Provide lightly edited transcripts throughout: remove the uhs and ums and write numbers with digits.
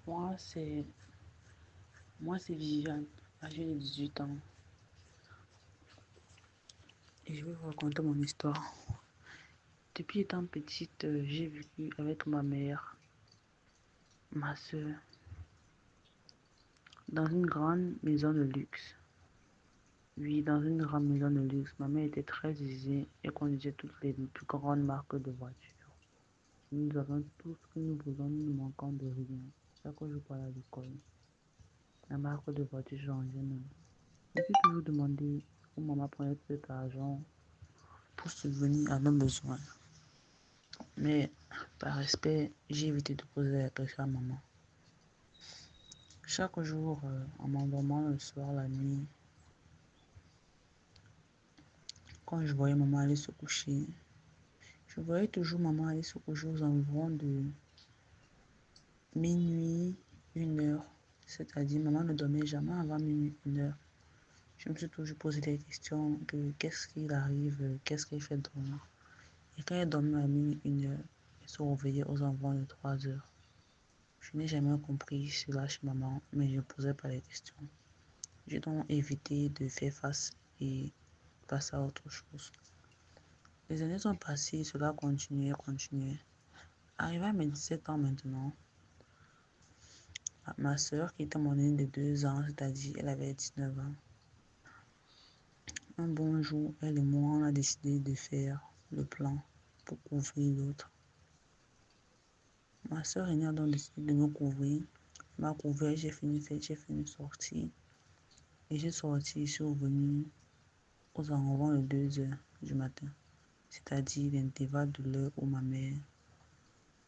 Moi, c'est moi, c'est Viviane. J'ai 18 ans et je vais vous raconter mon histoire. Depuis étant petite, j'ai vécu avec ma mère, ma soeur, dans une grande maison de luxe. Oui, dans une grande maison de luxe. Ma mère était très aisée et conduisait toutes les plus grandes marques de voitures. Nous avons tout ce que nous voulons, nous ne manquons de rien. Chaque jour pour aller à l'école, la marque de voiture changeait même. Je me suis toujours demandé où maman prenait cet argent pour subvenir à nos besoins. Mais par respect, j'ai évité de poser la question à maman. Chaque jour, en m'endormant le soir, la nuit, quand je voyais maman aller se coucher, je voyais toujours maman aller se coucher aux environs de minuit, 1 heure. C'est-à-dire, maman ne dormait jamais avant minuit, 1 heure. Je me suis toujours posé des questions de qu'est-ce qu'il arrive, qu'est-ce qu'elle fait dormir. Et quand elle dormait à minuit, 1 heure, elle se réveillait aux environs de 3 heures. Je n'ai jamais compris cela chez maman, mais je ne posais pas les questions. J'ai donc évité de faire face et passer à autre chose. Les années sont passées, cela continuait. Arrivé à mes 17 ans maintenant, ma soeur, qui était mon aînée de 2 ans, c'est-à-dire elle avait 19 ans, un bon jour, elle et moi, on a décidé de faire le plan pour couvrir l'autre. Ma soeur aînée a donc décidé de nous couvrir. Elle m'a couvert, j'ai fini sortir. Et j'ai sorti, je suis revenu aux environs de 2 heures du matin, c'est-à-dire l'intervalle de l'heure où ma mère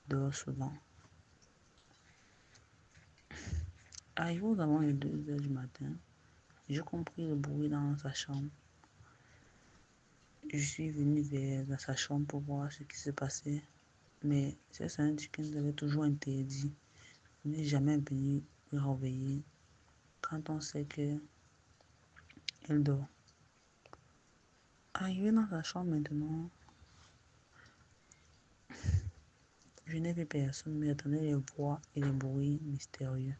dort souvent. Arrivé aux environs de 2 heures du matin, j'ai compris le bruit dans sa chambre. Je suis venu vers sa chambre pour voir ce qui se passait, mais ses syndics nous avaient toujours interdit de ne jamais venir me réveiller quand on sait qu'elle dort. Arrivé dans sa chambre maintenant, je n'ai vu personne, mais j'entendais les voix et les bruits mystérieux.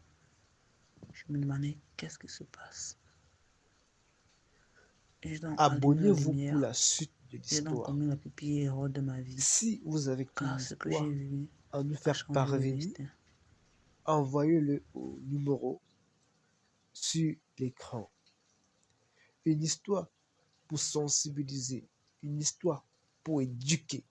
Je me demandais qu'est-ce qui se passe. J'ai donc allumé la Abonnez-vous pour lumière. la suite de J'ai donc l'histoire. commis la plus pire erreur de ma vie. Si vous avez une Car ce que j'ai histoire vu à nous a faire changé le parvenir, destin. envoyez-le au numéro sur l'écran. Une histoire pour sensibiliser, une histoire pour éduquer,